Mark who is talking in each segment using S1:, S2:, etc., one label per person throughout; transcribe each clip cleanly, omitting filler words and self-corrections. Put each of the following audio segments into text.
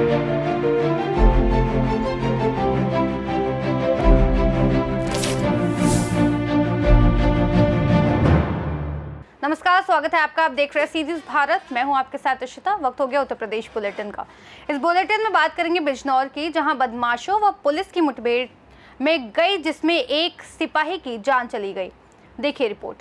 S1: नमस्कार, स्वागत है आपका। आप देख रहे हैं सीरीज भारत। मैं हूं आपके साथ इशिता। वक्त हो गया उत्तर प्रदेश बुलेटिन का। इस बुलेटिन में बात करेंगे बिजनौर की, जहां बदमाशों व पुलिस की मुठभेड़ में गई, जिसमें एक सिपाही की जान चली गई। देखिए रिपोर्ट।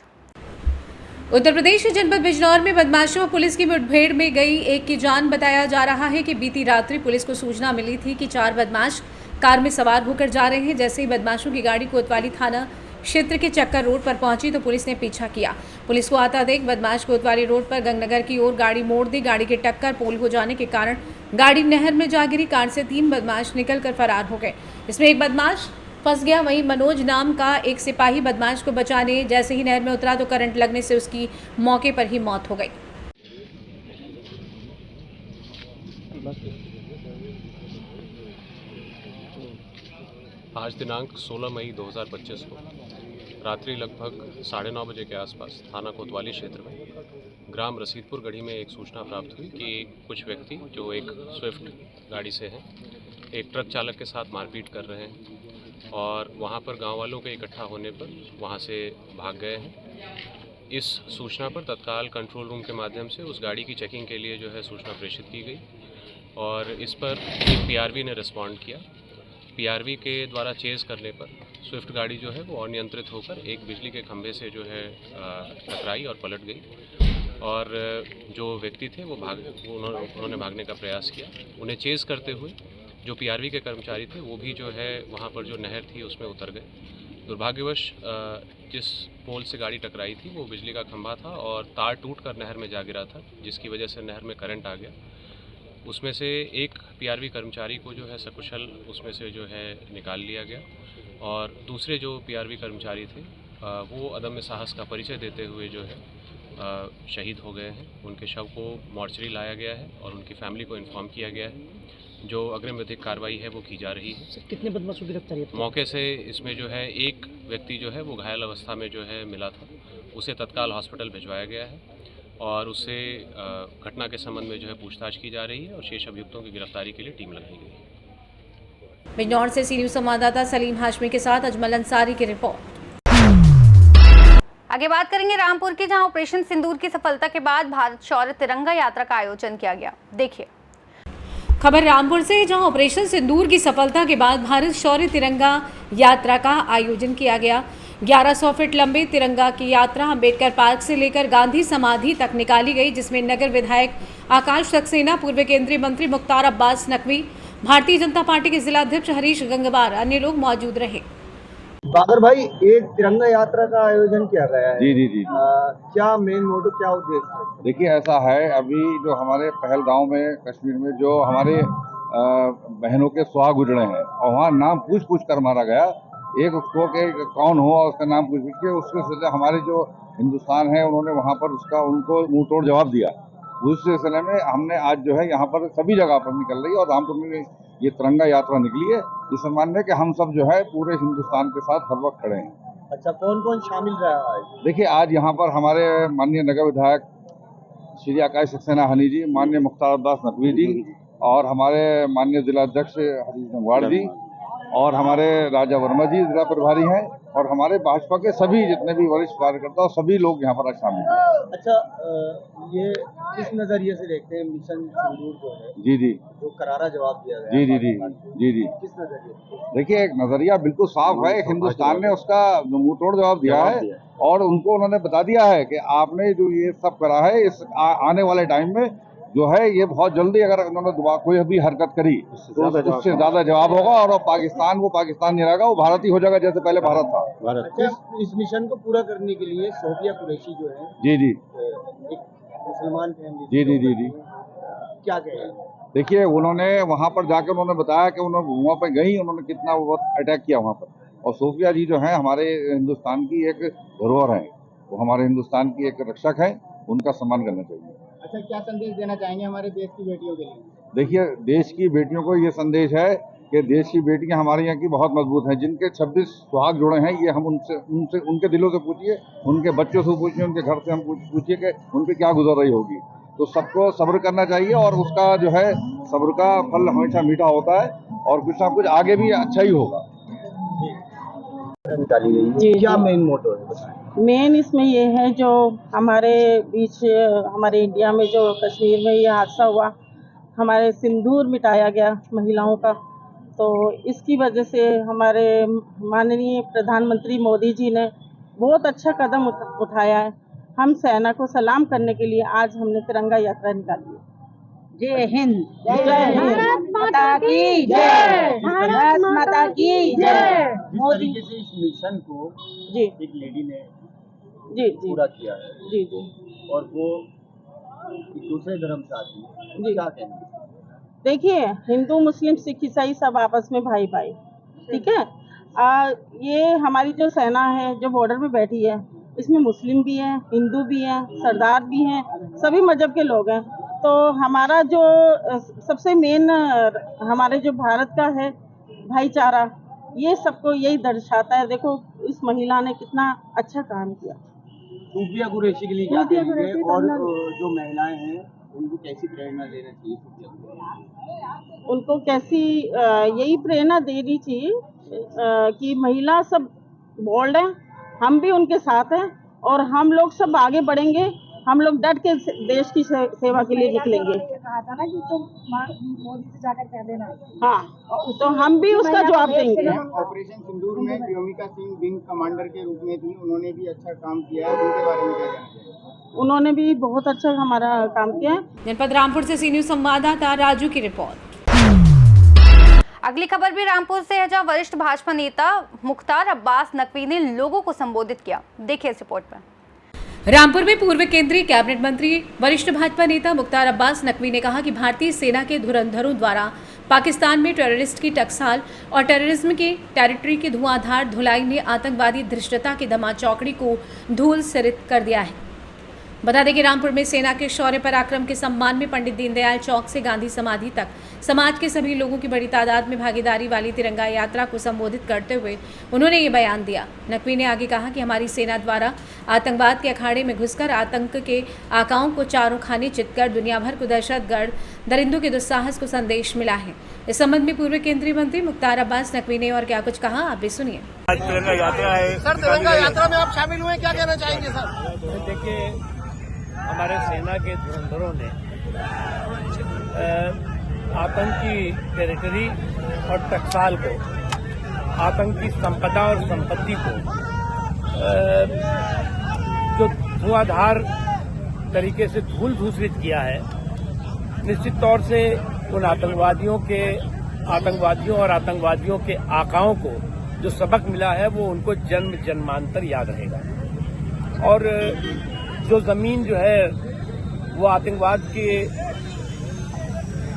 S2: उत्तर प्रदेश के जनपद बिजनौर में बदमाशों व पुलिस की मुठभेड़ में गई एक की जान। बताया जा रहा है कि बीती रात्रि पुलिस को सूचना मिली थी कि 4 बदमाश कार में सवार होकर जा रहे हैं। जैसे ही बदमाशों की गाड़ी कोतवाली थाना क्षेत्र के चक्कर रोड पर पहुंची तो पुलिस ने पीछा किया। पुलिस को आता देख बदमाश कोतवाली रोड पर गंगनगर की ओर गाड़ी मोड़ दी। गाड़ी की टक्कर पोल हो जाने के कारण गाड़ी नहर में जा गिरी। कार से 3 बदमाश निकलकर फरार हो गए। इसमें एक बदमाश फंस गया। वहीं मनोज नाम का एक सिपाही बदमाश को बचाने जैसे ही नहर में उतरा तो करंट लगने से उसकी मौके पर ही मौत हो गई।
S3: आज दिनांक 16 मई 2025 को रात्रि लगभग 9:30 बजे के आसपास थाना कोतवाली क्षेत्र में ग्राम रसीदपुर गढ़ी में एक सूचना प्राप्त हुई कि कुछ व्यक्ति जो एक स्विफ्ट गाड़ी से हैं एक ट्रक चालक के साथ मारपीट कर रहे हैं और वहां पर गांव वालों के इकट्ठा होने पर वहां से भाग गए हैं। इस सूचना पर तत्काल कंट्रोल रूम के माध्यम से उस गाड़ी की चेकिंग के लिए जो है सूचना प्रेषित की गई और इस पर एक पीआरवी ने रिस्पॉन्ड किया। पीआरवी के द्वारा चेज़ करने पर स्विफ्ट गाड़ी जो है वो अनियंत्रित होकर एक बिजली के खंभे से जो है टकराई और पलट गई और जो व्यक्ति थे वो उन्होंने भागने का प्रयास किया। उन्हें चेज़ करते हुए जो पीआरवी के कर्मचारी थे वो भी जो है वहाँ पर जो नहर थी उसमें उतर गए। दुर्भाग्यवश जिस पोल से गाड़ी टकराई थी वो बिजली का खंभा था और तार टूटकर नहर में जा गिरा था, जिसकी वजह से नहर में करंट आ गया। उसमें से एक पीआरवी कर्मचारी को जो है सकुशल उसमें से जो है निकाल लिया गया और दूसरे जो पीआरवी कर्मचारी थे वो अदम्य साहस का परिचय देते हुए जो है शहीद हो गए हैं। उनके शव को मॉर्चरी लाया गया है और उनकी फैमिली को इन्फॉर्म किया गया है। जो अग्रिम विधिक कार्रवाई है वो की जा रही है।
S4: कितने बदमाशों की गिरफ्तारी?
S3: मौके से इसमें जो है एक व्यक्ति जो है वो घायल अवस्था में जो है मिला था, उसे तत्काल हॉस्पिटल भिजवाया गया है और उससे घटना के संबंध में जो है पूछताछ की जा रही है और शेष अभियुक्तों की गिरफ्तारी के लिए टीम लगाई गई है।
S2: बिजनौर से सी न्यूज संवाददाता सलीम हाशमी के साथ अजमल अंसारी की रिपोर्ट।
S1: आगे बात करेंगे रामपुर की, जहां ऑपरेशन सिंदूर की सफलता के बाद भारत शौर्य तिरंगा यात्रा का आयोजन किया गया। देखिए
S2: खबर रामपुर से, जहां ऑपरेशन सिंदूर की सफलता के बाद भारत शौर्य तिरंगा यात्रा का आयोजन किया गया। 1100 फीट लंबे तिरंगा की यात्रा अम्बेडकर पार्क से लेकर गांधी समाधि तक निकाली गई, जिसमें नगर विधायक आकाश सक्सेना, पूर्व केंद्रीय मंत्री मुख्तार अब्बास नकवी, भारतीय जनता पार्टी के जिलाध्यक्ष हरीश गंगवार, अन्य लोग मौजूद रहे।
S4: बाबर भाई, एक तिरंगा यात्रा का आयोजन किया गया है।
S5: जी जी जी।
S4: क्या मेन मोटो, क्या उद्देश्य?
S5: देखिए ऐसा है, अभी जो हमारे पहलगांव में कश्मीर में जो हमारे बहनों के सुहाग उजड़े हैं और वहाँ नाम पूछ पूछ कर मारा गया, एक उसको के कौन हो और उसका नाम पूछ पूछ के उसके सिलसिले हमारे जो हिंदुस्तान है उन्होंने वहाँ पर उसका उनको मुंह तोड़ जवाब दिया। उस सिलसिले में हमने आज जो है यहाँ पर सभी जगह पर निकल रही है और रामपुर में ये तिरंगा यात्रा निकली है इस सम्मान में कि हम सब जो है पूरे हिंदुस्तान के साथ हर वक्त खड़े हैं।
S4: अच्छा, कौन कौन शामिल रहा है?
S5: देखिए आज यहाँ पर हमारे माननीय नगर विधायक श्री आकाश सक्सेना हनी जी, माननीय मुख्तार अब्बास नकवी जी और हमारे माननीय जिलाध्यक्ष हरीश गंगवार जी और हमारे राजा वर्मा जी जिला प्रभारी हैं और हमारे भाजपा के सभी जितने भी वरिष्ठ कार्यकर्ता और सभी लोग यहाँ पर आज शामिल हैं।
S4: अच्छा, ये किस नजरिए से देखते हैं मिशन सिंदूर जो है?
S5: जी जी।
S4: जो करारा जवाब दिया गया।
S5: जी जी जी जी जी।
S4: किस नजरिए?
S5: देखिए एक नजरिया बिल्कुल साफ है, हिंदुस्तान ने उसका मुंह तोड़ जवाब दिया है और उनको उन्होंने बता दिया है कि आपने जो ये सब करा है इस आने वाले टाइम में जो है ये बहुत जल्दी अगर उन्होंने कोई भी हरकत करी तो उससे ज्यादा जवाब होगा और वो पाकिस्तान नहीं रहेगा, वो भारत ही हो जाएगा जैसे पहले भारत था।
S4: अच्छा, इस मिशन को पूरा करने के लिए सोफिया कुरैशी जो है
S5: जी जी
S4: एक मुसलमान फैमिली
S5: जी जी जी जी
S4: क्या कहे?
S5: देखिए उन्होंने वहाँ पर जाकर उन्होंने बताया कि उन्होंने वहाँ पर गई, उन्होंने कितना वो अटैक किया वहाँ पर और सोफिया जी जो है हमारे हिंदुस्तान की एक धरोहर है, वो हमारे हिंदुस्तान की एक रक्षक है, उनका सम्मान करना चाहिए।
S4: अच्छा, क्या संदेश देना चाहेंगे हमारे देश की बेटियों के लिए?
S5: देखिए देश की बेटियों को ये संदेश है कि देश की बेटियां हमारे यहाँ की बहुत मजबूत हैं, जिनके 26 सुहाग जुड़े हैं, ये हम उनसे उनके दिलों से पूछिए, उनके बच्चों से पूछिए, उनके घर से हम पूछिए कि उन पर क्या गुजर रही होगी। तो सबको सब्र करना चाहिए और उसका जो है सब्र का फल हमेशा मीठा होता है और कुछ ना कुछ आगे भी अच्छा ही होगा।
S4: निकाली गई
S6: जी,
S4: है, क्या
S6: जी।
S4: मेन मोटो है बताएं।
S6: मेन इसमें ये है जो हमारे बीच हमारे इंडिया में जो कश्मीर में ये हादसा हुआ, हमारे सिंदूर मिटाया गया महिलाओं का, तो इसकी वजह से हमारे माननीय प्रधानमंत्री मोदी जी ने बहुत अच्छा कदम उठाया है। हम सेना को सलाम करने के लिए आज हमने तिरंगा यात्रा निकाली है।
S7: जय हिंद।
S6: जय हिंद।
S7: भारत माता की जय। भारत माता की जय।
S4: जिस तरीके से इस मिशन को
S6: जी
S4: एक लेडी ने
S6: जी जी
S4: पूरा किया है
S6: जी जी
S4: और वो एक दूसरे धर्म से आती है,
S6: जी।
S4: क्या कहना है?
S6: देखिए, हिंदू मुस्लिम सिख ईसाई सब आपस में भाई भाई, ठीक है। ये हमारी जो सेना है जो बॉर्डर में बैठी है, इसमें मुस्लिम भी हैं, हिंदू भी हैं, सरदार भी हैं, सभी मजहब के लोग हैं। तो हमारा जो सबसे मेन हमारे जो भारत का है भाईचारा, ये सबको यही दर्शाता है। देखो इस महिला ने कितना अच्छा काम किया।
S4: सूफिया कुरैशी के लिए क्या
S6: सूफिया
S4: कहेंगे
S6: कुरैशी
S4: और
S6: करना-
S4: जो महिलाएं हैं उनको कैसी प्रेरणा लेना चाहिए सूफिया कुरैशी?
S6: उनको कैसी यही प्रेरणा देनी चाहिए कि महिला सब बोल्ड हैं, हम भी उनके साथ हैं और हम लोग सब आगे बढ़ेंगे। हम लोग डट के देश की सेवा के लिए निकलेंगे।
S7: कहा था ना कि तुम मोदी से जाकर कह देना।
S6: हाँ, तो हम भी उसका जवाब देंगे।
S4: ऑपरेशन सिंदूर में व्योमिका सिंह विंग कमांडर के रूप में थी, उन्होंने भी अच्छा काम किया है, उनके बारे में क्या जानते हैं?
S6: उन्होंने भी बहुत अच्छा हमारा काम किया है।
S2: जनपद रामपुर से सी न्यूज संवाददाता राजू की रिपोर्ट।
S1: अगली खबर भी रामपुर से है, जहां वरिष्ठ भाजपा नेता मुख्तार अब्बास नकवी ने लोगों को संबोधित किया। देखिए इस रिपोर्ट में।
S2: रामपुर में पूर्व केंद्रीय कैबिनेट मंत्री वरिष्ठ भाजपा नेता मुख्तार अब्बास नकवी ने कहा कि भारतीय सेना के धुरंधरों द्वारा पाकिस्तान में टेररिस्ट की टकसाल और टेररिज्म की टेरिटरी की धुआंधार धुलाई ने आतंकवादी धृष्टता की दमा चौकड़ी को धूल सिरित कर दिया है। बता दें कि रामपुर में सेना के शौर्य पराक्रम के सम्मान में पंडित दीनदयाल चौक से गांधी समाधि तक समाज के सभी लोगों की बड़ी तादाद में भागीदारी वाली तिरंगा यात्रा को संबोधित करते हुए उन्होंने ये बयान दिया। नकवी ने आगे कहा कि हमारी सेना द्वारा आतंकवाद के अखाड़े में घुसकर आतंक के आकाओं को चारों खाने चित कर दुनिया भर को दहशतगर्द दरिंदों के दुस्साहस को संदेश मिला है। इस संबंध में पूर्व केंद्रीय मंत्री मुख्तार अब्बास नकवी ने और क्या कुछ कहा, आप भी सुनिए।
S8: तिरंगा यात्रा है।
S4: सर, तिरंगा यात्रा में आप शामिल हुए, क्या कहना चाहेंगे सर?
S8: देखिए, हमारे सेना के धुरंधरों ने आतंकी टेरिटरी और टकसाल को, आतंकी संपदा और संपत्ति को जो धुआंधार तरीके से धूल धूसरित किया है, निश्चित तौर से उन आतंकवादियों और आतंकवादियों के आकाओं को जो सबक मिला है वो उनको जन्म जन्मांतर याद रहेगा। और जो जमीन जो है वो आतंकवाद के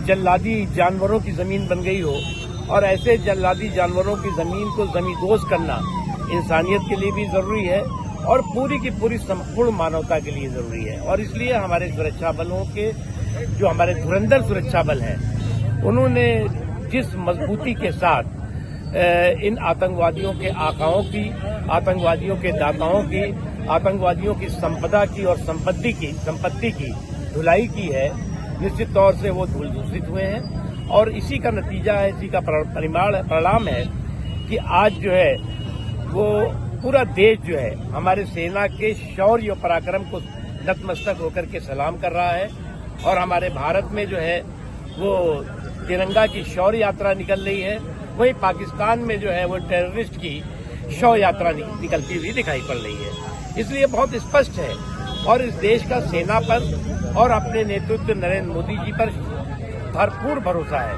S8: जल्लादी जानवरों की जमीन बन गई हो, और ऐसे जल्लादी जानवरों की जमीन को जमींदोज करना इंसानियत के लिए भी जरूरी है और पूरी की पूरी संपूर्ण मानवता के लिए जरूरी है। और इसलिए हमारे सुरक्षा बलों के जो हमारे धुरंधर सुरक्षा बल हैं, उन्होंने जिस मजबूती के साथ इन आतंकवादियों के आकाओं की, आतंकवादियों के दाताओं की, आतंकवादियों की संपदा की और संपत्ति की धुलाई की है, निश्चित तौर से वो धूल दूषित हुए हैं। और इसी का नतीजा है, इसी का परिणाम है कि आज जो है वो पूरा देश जो है हमारे सेना के शौर्य और पराक्रम को नतमस्तक होकर के सलाम कर रहा है। और हमारे भारत में जो है वो तिरंगा की शौर्य यात्रा निकल रही है, वहीं पाकिस्तान में जो है वो टेररिस्ट की शौर्य यात्रा निकलती हुई दिखाई पड़ रही है। इसलिए बहुत स्पष्ट है और इस देश का सेना पर और अपने नेतृत्व नरेंद्र मोदी जी पर भरपूर भरोसा है।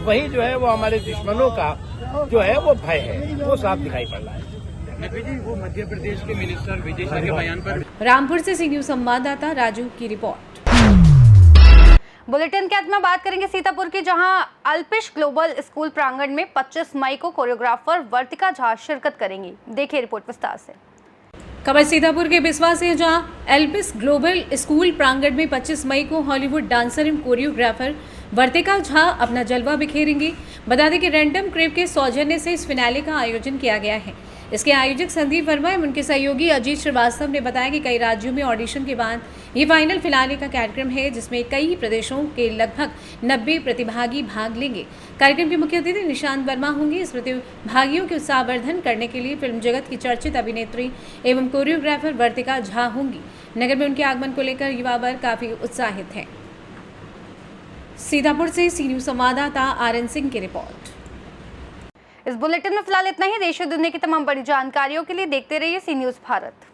S8: वहीं जो है वो हमारे दुश्मनों का जो है वो भय है, वो साफ दिखाई पड़ रहा है।
S3: वो मध्य प्रदेश के मिनिस्टर विजय शाह के बयान पर
S2: रामपुर से सी न्यूज संवाददाता राजू की रिपोर्ट।
S1: बुलेटिन के अंत में बात करेंगे सीतापुर की, जहां अल्पिश ग्लोबल स्कूल प्रांगण में 25 मई को कोरियोग्राफर वर्तिका झा शिरकत करेंगी। देखिए रिपोर्ट विस्तार से।
S2: खबर सीतापुर के बिस्वा से, जहां एल्पिस ग्लोबल स्कूल प्रांगण में 25 मई को हॉलीवुड डांसर एवं कोरियोग्राफर वर्तिका झा अपना जलवा बिखेरेंगी। बता दें कि रैंडम क्रेव के सौजन्य से इस फिनाले का आयोजन किया गया है। इसके आयोजक संदीप वर्मा एवं उनके सहयोगी अजीत श्रीवास्तव ने बताया कि कई राज्यों में ऑडिशन के बाद ये फाइनल फिनाले का कार्यक्रम है, जिसमें कई प्रदेशों के लगभग 90 प्रतिभागी भाग लेंगे। कार्यक्रम के मुख्य अतिथि निशांत वर्मा होंगे। इस प्रतिभागियों के उत्साहवर्धन करने के लिए फिल्म जगत की चर्चित अभिनेत्री एवं कोरियोग्राफर वर्तिका झा होंगी। नगर में उनके आगमन को लेकर युवा वर्ग काफी उत्साहित है। सीतापुर से सी न्यूज संवाददाता RN सिंह की रिपोर्ट।
S1: इस बुलेटिन में फिलहाल इतना ही। देश और दुनिया की तमाम बड़ी जानकारियों के लिए देखते रहिए सी न्यूज़ भारत।